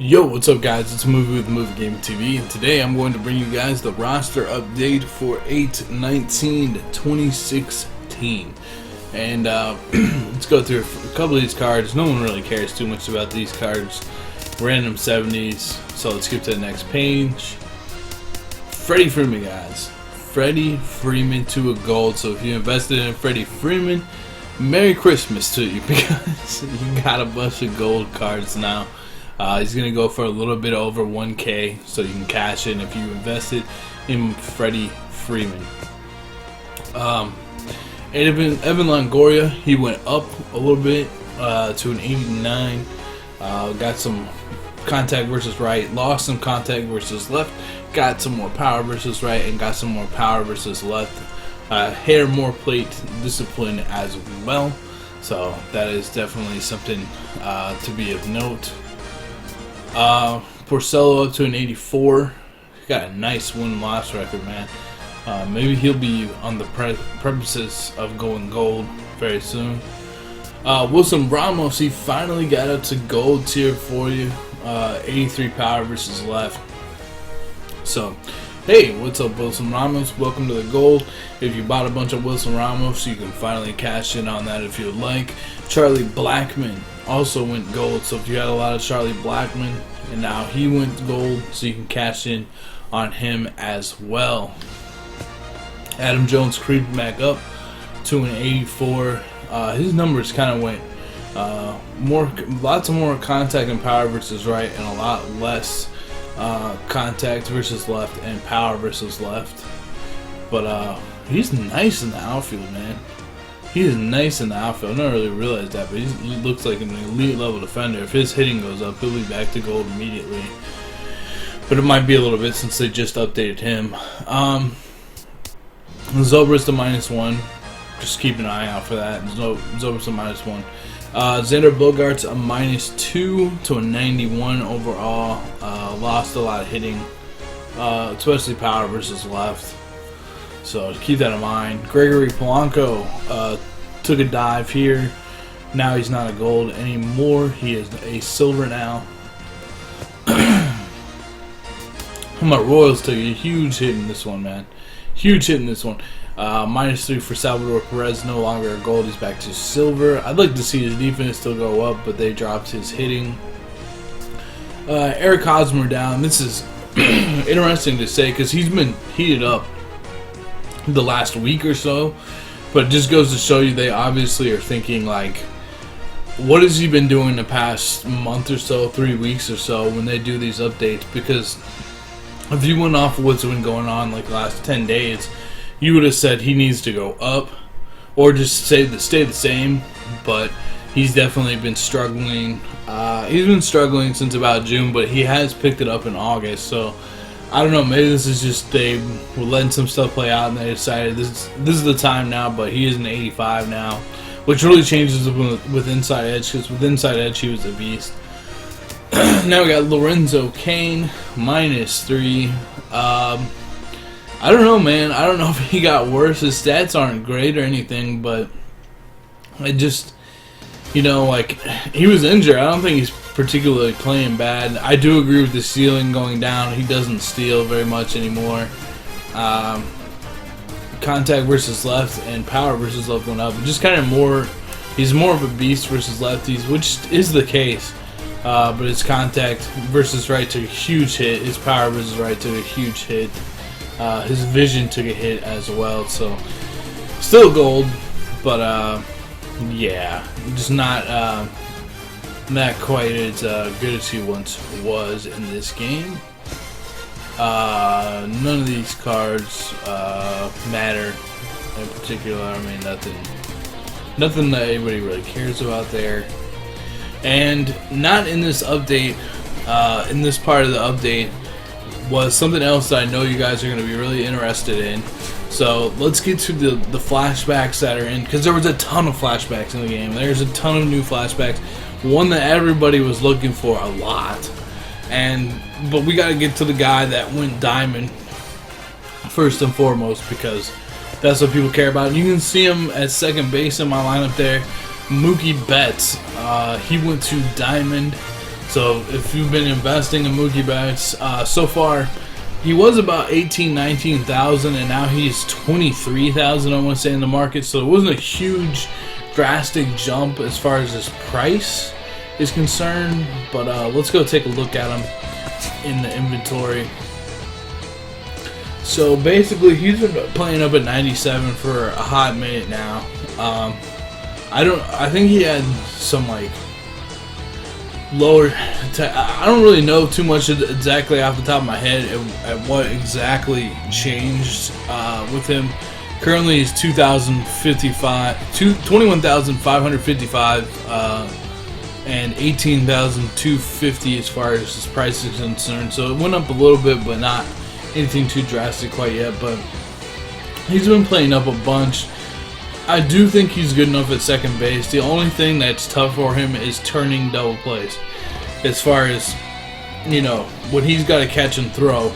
Yo, what's up guys, it's Movie with Movie Gaming TV, and today I'm going to bring you guys the roster update for 8/19/2016. And let's go through a couple of these cards. No one really cares too much about these cards. Random 70s, so let's skip to the next page. Freddie Freeman, guys. Freddie Freeman to a gold, so if you invested in Freddie Freeman, Merry Christmas to you, because you got a bunch of gold cards now. He's going to go for a little bit over 1K, so you can cash in if you invested in Freddie Freeman. Evan Longoria, he went up a little bit to an 89. Got some contact versus right, lost some contact versus left, got some more power versus right, and got some more power versus left. Hair more plate discipline as well, so that is definitely something to be of note. Porcello up to an 84. Got a nice win-loss record, man. Maybe he'll be on the premises of going gold very soon. Wilson Ramos, he finally got up to gold tier for you. 83 power versus left. So, hey, what's up, Wilson Ramos? Welcome to the gold. If you bought a bunch of Wilson Ramos, you can finally cash in on that if you would like. Charlie Blackmon also went gold, so if you had a lot of Charlie Blackmon, and now he went gold, so you can cash in on him as well. Adam Jones creeped back up to an 84. His numbers kind of went lots of more contact and power versus right, and a lot less contact versus left and power versus left. But he's nice in the outfield, man. He is nice in the outfield. I never really realized that, but he looks like an elite level defender. If his hitting goes up, he'll be back to gold immediately. But it might be a little bit since they just updated him. Zobrist to -1. Just keep an eye out for that. Zobrist to -1. Xander Bogaerts a -2 to a 91 overall. Lost a lot of hitting, especially power versus left. So keep that in mind. Gregory Polanco took a dive here. Now he's not a gold anymore. He is a silver now. My Royals took a huge hit in this one, man. Huge hit in this one. -3 for Salvador Perez, no longer a gold. He's back to silver. I'd like to see his defense still go up, but they dropped his hitting. Eric Hosmer down. This is interesting to say because he's been heated up the last week or so, but it just goes to show you they obviously are thinking like, what has he been doing the past month or so, 3 weeks or so when they do these updates? Because if you went off of what's been going on like the last 10 days, you would have said he needs to go up or just stay the same, but he's definitely been struggling. He's been struggling since about June, but he has picked it up in August, so I don't know, maybe this is just they were letting some stuff play out and they decided this is the time now, but he is an 85 now, which really changes with Inside Edge, because with Inside Edge he was a beast. Now we got Lorenzo Cain, -3. I don't know, man. I don't know if he got worse. His stats aren't great or anything, but I just, like, he was injured. I don't think he's particularly playing bad. I do agree with the ceiling going down. He doesn't steal very much anymore. Contact versus left and power versus left went up. Just kind of he's more of a beast versus lefties, which is the case. But his contact versus right took a huge hit. His power versus right took a huge hit. His vision took a hit as well. So still gold, but yeah, just not quite as good as he once was in this game. None of these cards matter in particular. I mean, nothing that anybody really cares about there. And not in this update, in this part of the update, was something else that I know you guys are going to be really interested in. So let's get to the flashbacks that are in, because there was a ton of flashbacks in the game. There's a ton of new flashbacks. One that everybody was looking for a lot. But we got to get to the guy that went diamond first and foremost, because that's what people care about. You can see him at second base in my lineup there. Mookie Betts, he went to diamond. So if you've been investing in Mookie Betts, so far he was about 18, 19,000, and now he's 23,000. I want to say in the market. So it wasn't a huge, drastic jump as far as his price is concerned. But let's go take a look at him in the inventory. So basically, he's been playing up at 97 for a hot minute now. I think he had some like lower. I don't really know too much exactly off the top of my head at what exactly changed with him. Currently, he's 21,555 and 18,250 as far as his price is concerned. So it went up a little bit, but not anything too drastic quite yet. But he's been playing up a bunch. I do think he's good enough at second base. The only thing that's tough for him is turning double plays. As far as, you know, when he's got to catch and throw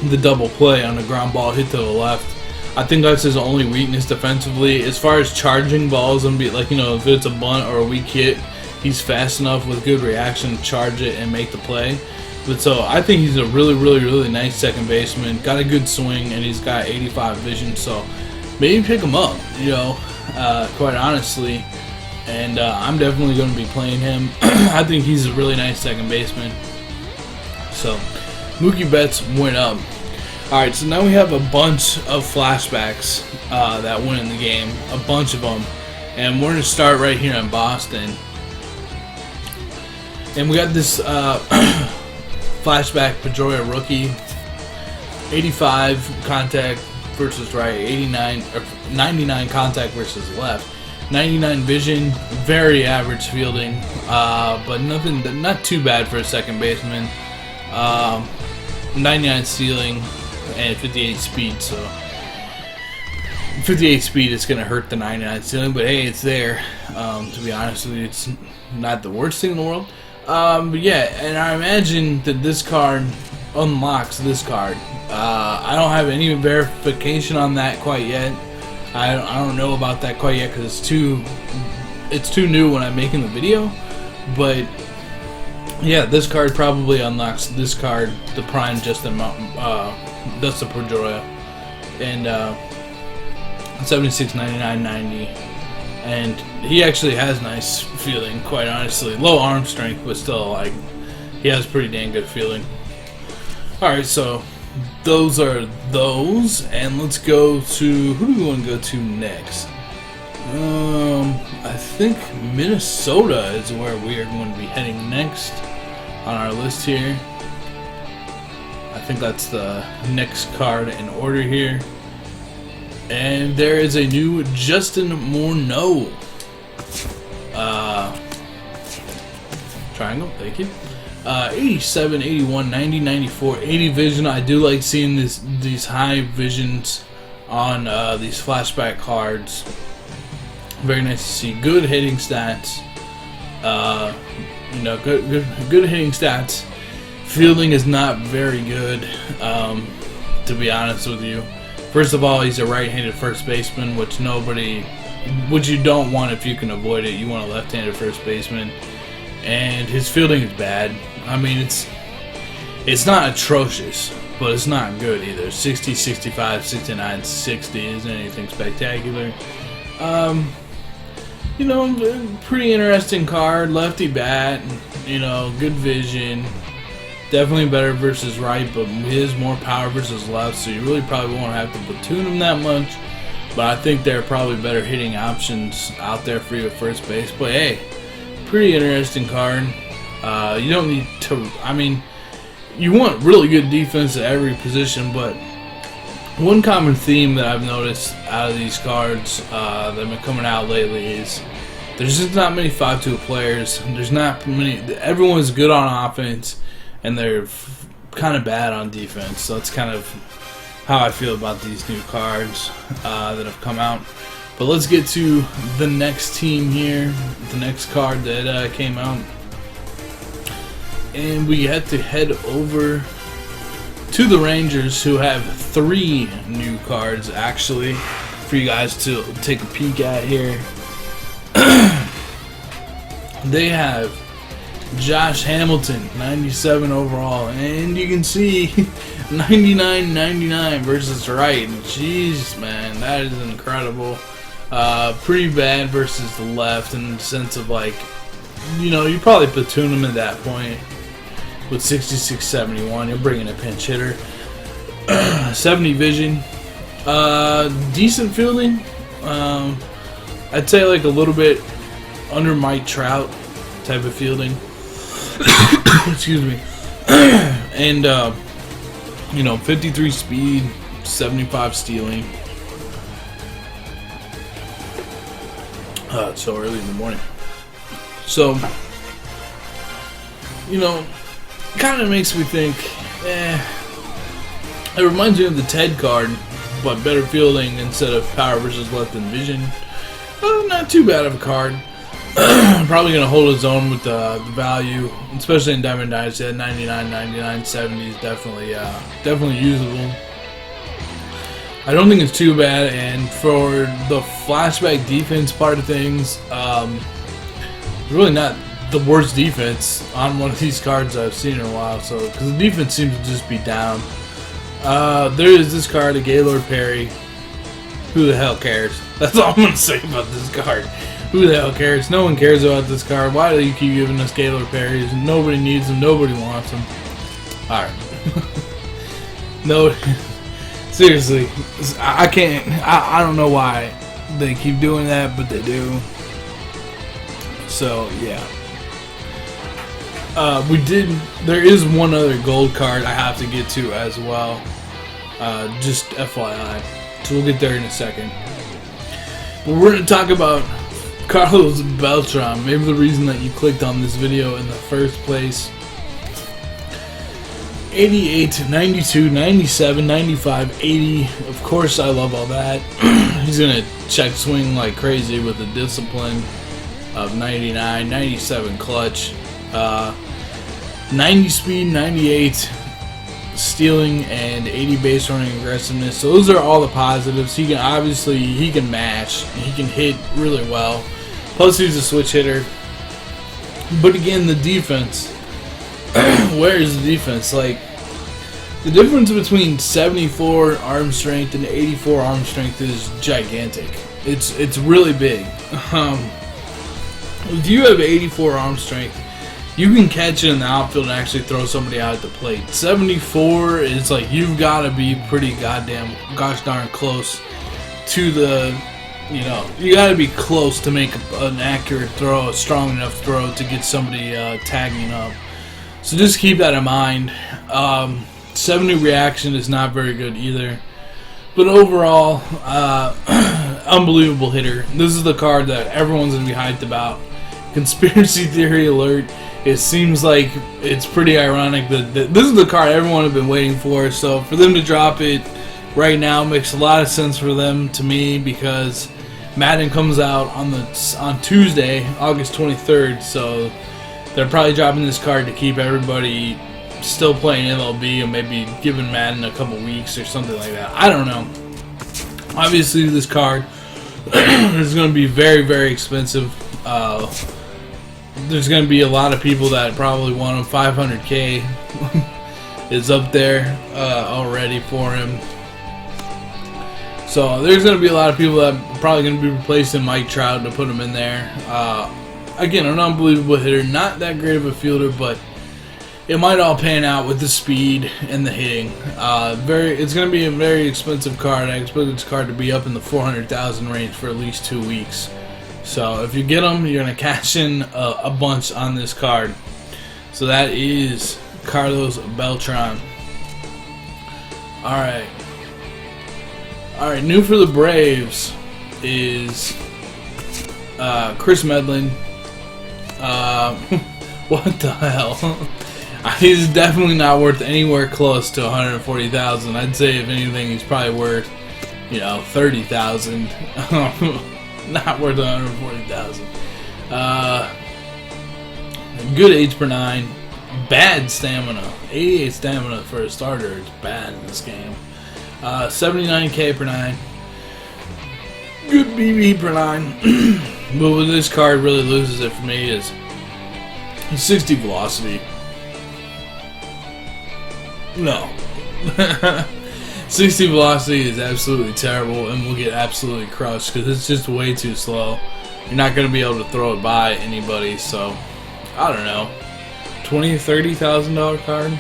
the double play on a ground ball hit to the left, I think that's his only weakness defensively. As far as charging balls and be like, you know, if it's a bunt or a weak hit, he's fast enough with good reaction to charge it and make the play. But so I think he's a really nice second baseman. Got a good swing, and he's got 85 vision. So maybe pick him up, you know, quite honestly. And I'm definitely going to be playing him. I think he's a really nice second baseman. So Mookie Betts went up. Alright, so now we have a bunch of flashbacks that went in the game. A bunch of them. And we're going to start right here in Boston. And we got this flashback Pedroia rookie. 85 contact versus right, 89 or 99 contact versus left, 99 vision, very average fielding, but not too bad for a second baseman. 99 stealing and 58 speed. So 58 speed is going to hurt the 99 stealing, but hey, it's there. To be honest with you, it's not the worst thing in the world. But yeah, and I imagine that this card unlocks this card. I don't have any verification on that quite yet. I don't know about that quite yet because it's too new when I'm making the video. But yeah, this card probably unlocks this card, the Prime Justin Dustin Pedroia, and 76, 99, 90. And he actually has nice fielding, quite honestly. Low arm strength, but still, like, he has pretty dang good fielding. Alright, so those are those, and let's go to, who do we want to go to next? I think Minnesota is where we are going to be heading next on our list here. I think that's the next card in order here. And there is a new Justin Morneau. Triangle, thank you. 87, 81, 90, 94, 80 vision. I do like seeing these high visions on these flashback cards. Very nice to see. Good hitting stats. You know, good hitting stats. Fielding is not very good, to be honest with you. First of all, he's a right-handed first baseman, which you don't want if you can avoid it. You want a left-handed first baseman, and his fielding is bad. I mean, it's not atrocious, but it's not good either. 60, 65, 69, 60 isn't anything spectacular. You know, pretty interesting card. Lefty bat, you know, good vision. Definitely better versus right, but he has more power versus left, so you really probably won't have to platoon him that much. But I think there are probably better hitting options out there for you at first base. But hey, pretty interesting card. You don't need to, I mean, you want really good defense at every position, but one common theme that I've noticed out of these cards that have been coming out lately is there's just not many 5-2 players. There's not many, everyone's good on offense, and they're kind of bad on defense. So that's kind of how I feel about these new cards that have come out. But let's get to the next team here, the next card that came out. And we had to head over to the Rangers, who have 3 new cards, actually, for you guys to take a peek at here. They have Josh Hamilton, 97 overall. And you can see 99-99 versus right. Jeez, man, that is incredible. Pretty bad versus the left in the sense of, like, you know, you probably platoon him at that point with 66-71. You're bringing a pinch hitter. 70 vision. Decent fielding. I'd say like a little bit under Mike Trout type of fielding. Excuse me. And you know, 53 speed, 75 stealing. It's so early in the morning. So, you know, kind of makes me think, it reminds me of the Ted card, but better fielding instead of power versus left and vision. Not too bad of a card. Probably going to hold his own with the value, especially in Diamond Dynasty. At 99, 99, 70 is definitely usable. I don't think it's too bad, and for the flashback defense part of things, really not the worst defense on one of these cards I've seen in a while. So, because the defense seems to just be down. There is this card, a Gaylord Perry. Who the hell cares? That's all I'm going to say about this card. Who the hell cares? No one cares about this card. Why do you keep giving us Gaylord Perrys? Nobody needs them. Nobody wants them. Alright. No. Seriously. I can't. I don't know why they keep doing that, but they do. So, yeah. There is one other gold card I have to get to as well. Just FYI. So we'll get there in a second. But we're going to talk about Carlos Beltran. Maybe the reason that you clicked on this video in the first place. 88, 92, 97, 95, 80. Of course, I love all that. He's going to check swing like crazy with the discipline of 99, 97 clutch. 90 speed, 98 stealing, and 80 base running aggressiveness. So those are all the positives. He can match. He can hit really well. Plus he's a switch hitter. But again, the defense. Where is the defense? Like, the difference between 74 arm strength and 84 arm strength is gigantic. It's really big. If you have 84 arm strength, you can catch it in the outfield and actually throw somebody out at the plate. 74 is like, you've got to be pretty gosh darn close to the, you know, you got to be close to make an accurate throw, a strong enough throw to get somebody tagging up. So just keep that in mind. 70 reaction is not very good either. But overall, unbelievable hitter. This is the card that everyone's going to be hyped about. Conspiracy theory alert. It seems like it's pretty ironic that this is the card everyone has been waiting for. So for them to drop it right now makes a lot of sense for them to me, because Madden comes out on Tuesday, August 23rd. So they're probably dropping this card to keep everybody still playing MLB and maybe giving Madden a couple weeks or something like that. I don't know. Obviously, this card is going to be very, very expensive. There's going to be a lot of people that probably want him. 500K is up there already for him. So there's going to be a lot of people that are probably going to be replacing Mike Trout to put him in there. Again, an unbelievable hitter. Not that great of a fielder, but it might all pan out with the speed and the hitting. It's going to be a very expensive card. I expect this card to be up in the 400,000 range for at least 2 weeks. So if you get them, you're going to cash in a bunch on this card. So that is Carlos Beltran. Alright, new for the Braves is Chris Medlin. What the hell? He's definitely not worth anywhere close to 140,000. I'd say if anything, he's probably worth, 30,000. Not worth 140,000. Good H per 9. Bad stamina. 88 stamina for a starter. It's bad in this game. 79K per 9. Good BB per 9. But what this card really loses it for me is 60 velocity. No. 60 velocity is absolutely terrible and will get absolutely crushed because it's just way too slow. You're not going to be able to throw it by anybody, so I don't know. $20,000 to $30,000 card?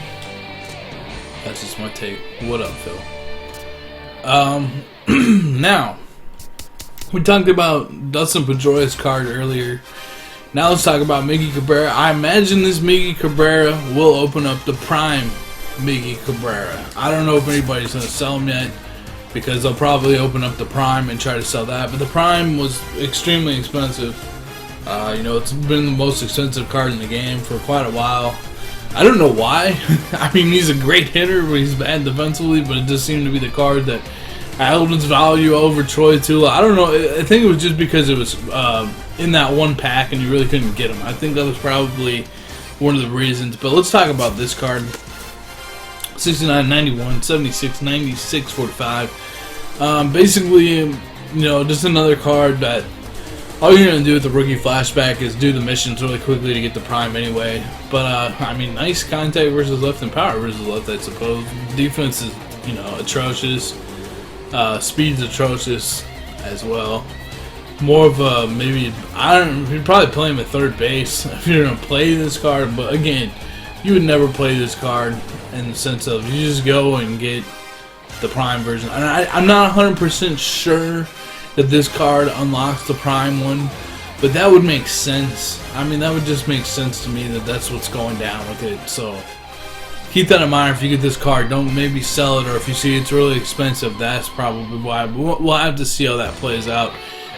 That's just my take. What up, Phil? Now, we talked about Dustin Pedroia's card earlier. Now let's talk about Miggy Cabrera. I imagine this Miggy Cabrera will open up the prime Miggy Cabrera. I don't know if anybody's going to sell him yet because they'll probably open up the prime and try to sell that. But the prime was extremely expensive. You know, it's been the most expensive card in the game for quite a while. I don't know why. I mean, he's a great hitter, but he's bad defensively. But it just seemed to be the card that held its value over Troy Tula. I don't know. I think it was just because it was in that one pack and you really couldn't get him. I think that was probably one of the reasons. But let's talk about this card. 69, 91, 76, 96, 45. Basically, you know, just another card that all you're going to do with the rookie flashback is do the missions really quickly to get the prime anyway. But, I mean, nice contact versus left and power versus left, I suppose. Defense is, you know, atrocious. Speed's atrocious as well. More of a, maybe, I don't know, you'd probably play him at third base if you're going to play this card. But, again, you would never play this card in the sense of you just go and get the prime version. And I'm not 100% sure that this card unlocks the prime one, but that would make sense. I mean, that would just make sense to me that that's what's going down with it. So keep that in mind if you get this card. Don't maybe sell it, or if you see it's really expensive, that's probably why. But we'll have to see how that plays out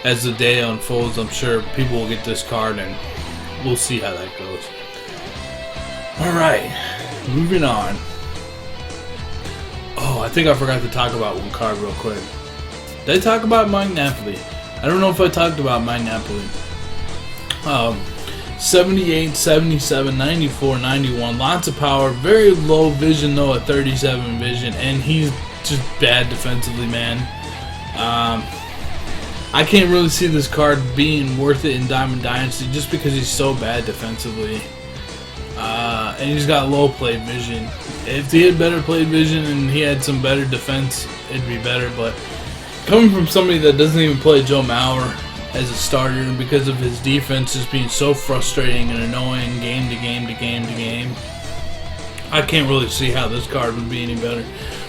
as the day unfolds. I'm sure people will get this card and we'll see how that goes. Alright, moving on. Oh, I think I forgot to talk about one card real quick. Did I talk about Mike Napoli? I don't know if I talked about Mike Napoli. 78, 77, 94, 91. Lots of power. Very low vision, though, at 37 vision. And he's just bad defensively, man. I can't really see this card being worth it in Diamond Dynasty just because he's so bad defensively. And he's got low plate vision. If he had better plate vision and he had some better defense, it'd be better. But coming from somebody that doesn't even play Joe Mauer as a starter because of his defense just being so frustrating and annoying game to game to game to game, I can't really see how this card would be any better.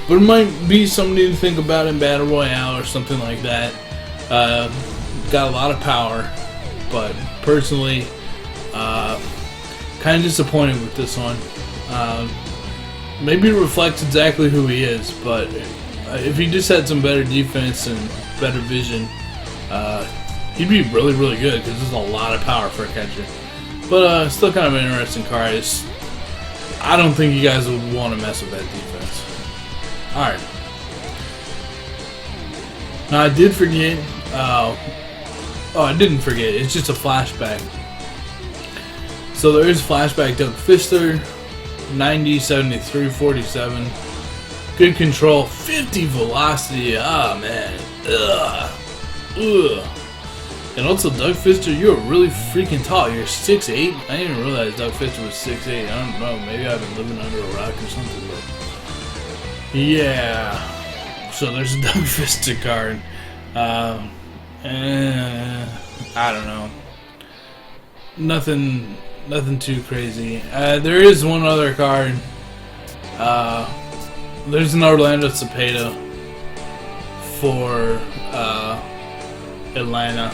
But it might be somebody to think about in Battle Royale or something like that. Got a lot of power, but personally, kind of disappointed with this one. Maybe it reflects exactly who he is, but if he just had some better defense and better vision, he'd be really, really good because there's a lot of power for a catcher. But still kind of an interesting card. I don't think you guys would want to mess with that defense. Alright. Now I did forget. I didn't forget. It's just a flashback. So there is flashback Doug Fister. 90, 73, 47. Good control. 50 velocity. Ah, man. Ugh. And also, Doug Fister, you're really freaking tall. You're 6'8". I didn't even realize Doug Fister was 6'8". I don't know. Maybe I've been living under a rock or something. But yeah. So there's a Doug Fister card. I don't know. Nothing too crazy. There is one other card. There's an Orlando Cepeda for Atlanta.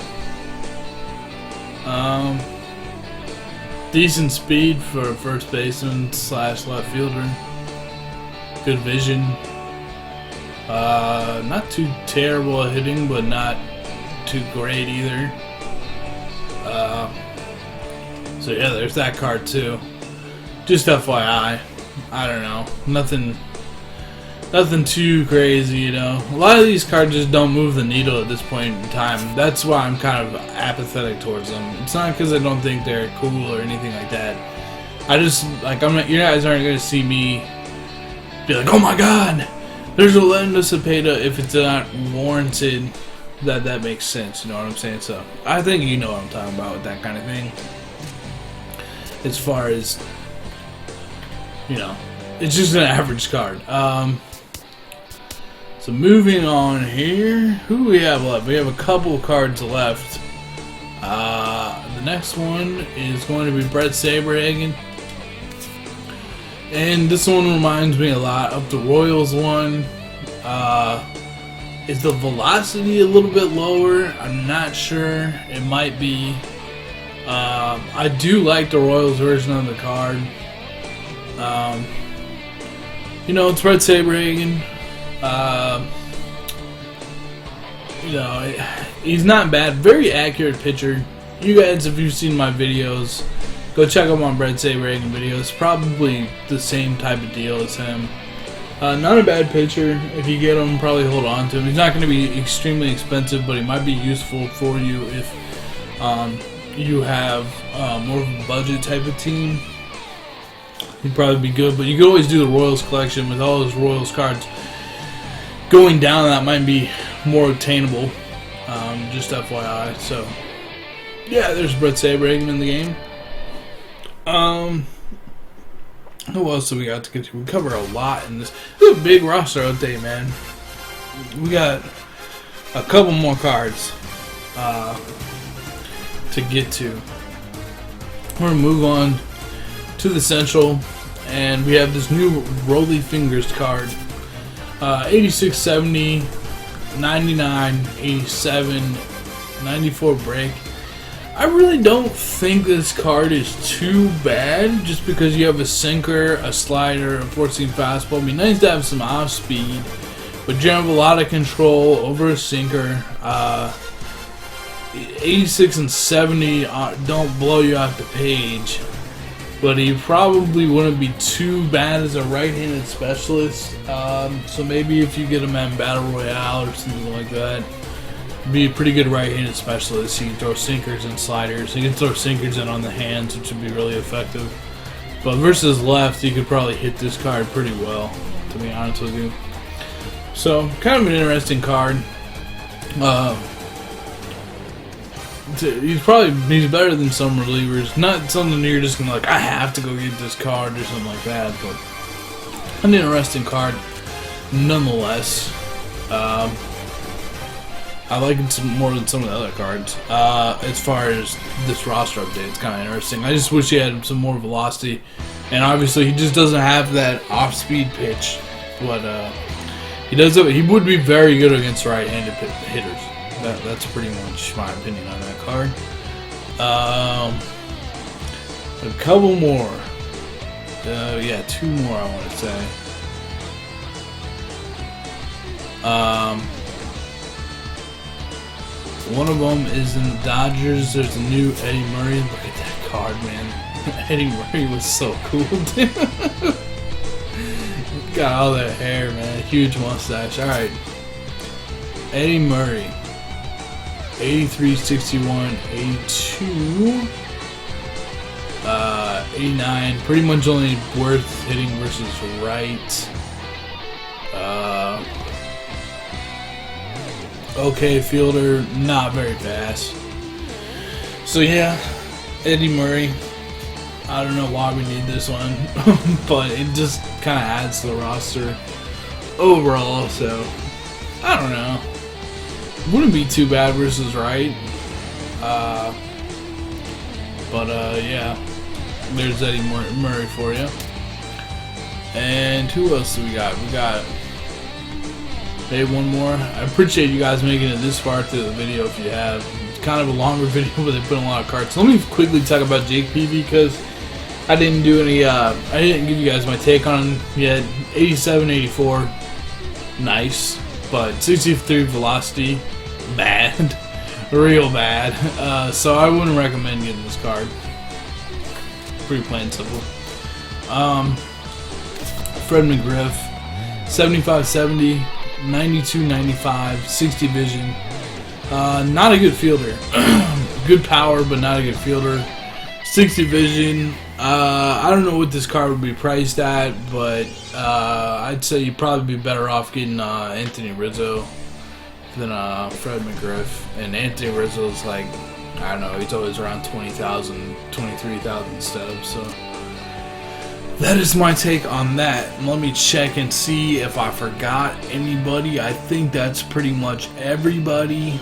Decent speed for first baseman / left fielder. Good vision. Not too terrible at hitting, but not too great either. So yeah, there's that card too. Just FYI. I don't know. Nothing too crazy, you know. A lot of these cards just don't move the needle at this point in time. That's why I'm kind of apathetic towards them. It's not because I don't think they're cool or anything like that. I just, like, you guys aren't going to see me be like, oh my god, there's Orlando Cepeda, if it's not warranted. That makes sense, you know what I'm saying? So I think you know what I'm talking about with that kind of thing. as far as, you know, it's just an average card. So moving on here, who do we have left? We have a couple cards left. The next one is going to be Brett Saberhagen. And this one reminds me a lot of the Royals one. Is the velocity a little bit lower? I'm not sure. It might be. I do like the Royals version of the card. You know, it's Brett Saberhagen. You know, he's not bad. Very accurate pitcher. You guys, if you've seen my videos, go check out my Brett Saberhagen videos. Probably the same type of deal as him. Not a bad pitcher. If you get him, probably hold on to him. He's not going to be extremely expensive, but he might be useful for you if you have more of a budget type of team. He'd probably be good, but you could always do the Royals collection with all those Royals cards. Going down, that might be more attainable. Just FYI. So, yeah, there's Brett Saberhagen in the game. Who else do we got to get to? We cover a lot in this. This is a big roster update, man. We got a couple more cards to get to. We're going to move on to the Central, and we have this new Rolly Fingers card. 86, 70, 99, 87, 94 break. I really don't think this card is too bad, just because you have a sinker, a slider, a 4-seam fastball. It'd be nice to have some off speed, but you have a lot of control over a sinker. 86 and 70 don't blow you off the page, but he probably wouldn't be too bad as a right-handed specialist. So maybe if you get him at Battle Royale or something like that, be a pretty good right-handed specialist. He can throw sinkers and sliders. He can throw sinkers in on the hands, which would be really effective. But versus left, you could probably hit this card pretty well, to be honest with you. So, kind of an interesting card. He's better than some relievers. Not something you're just gonna like, I have to go get this card or something like that, but an interesting card nonetheless. I like it more than some of the other cards. As far as this roster update, it's kind of interesting. I just wish he had some more velocity, and obviously he just doesn't have that off-speed pitch. But he does. He would be very good against right-handed hitters. That's pretty much my opinion on that card. A couple more. Yeah, two more I want to say. One of them is in the Dodgers. There's a new Eddie Murray. Look at that card, man. Eddie Murray was so cool, dude. Got all that hair, man. Huge mustache. Alright. Eddie Murray. 83, 61, 82. 89. Pretty much only worth hitting versus right. Okay fielder, not very fast. So yeah, Eddie Murray. I don't know why we need this one, but it just kind of adds to the roster overall. So I don't know. Wouldn't be too bad versus right. Yeah, there's Eddie Murray for you. And who else do we got? We got. Hey, one more. I appreciate you guys making it this far through the video. If you have, it's kind of a longer video, but they put in a lot of cards. So let me quickly talk about Jake Peavy, because I didn't do any. I didn't give you guys my take on him yet. 87, 84, nice, but 63 velocity, bad, real bad. So I wouldn't recommend getting this card. Pretty plain and simple. Fred McGriff, 75, 70. 92, 95, 60 vision. Not a good fielder. Good power, but not a good fielder. 60 vision. I don't know what this card would be priced at, but I'd say you'd probably be better off getting Anthony Rizzo than Fred McGriff. And Anthony Rizzo is like I don't know, he's always around 20,000, 23,000 Stubs. So that is my take on that. Let me check and see if I forgot anybody. I think that's pretty much everybody.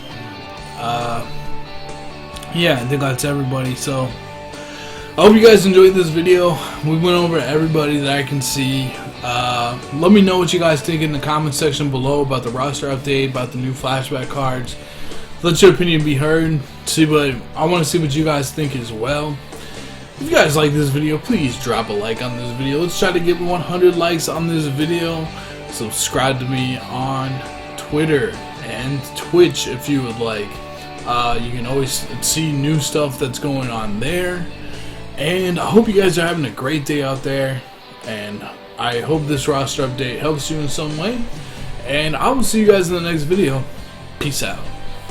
Yeah, I think that's everybody. So I hope you guys enjoyed this video. We went over everybody that I can see. Let me know what you guys think in the comment section below about the roster update, about the new flashback cards. Let your opinion be heard. I want to see what you guys think as well. If you guys like this video, please drop a like on this video. Let's try to get 100 likes on this video. Subscribe to me on Twitter and Twitch if you would like. You can always see new stuff that's going on there. And I hope you guys are having a great day out there. And I hope this roster update helps you in some way. And I will see you guys in the next video. Peace out.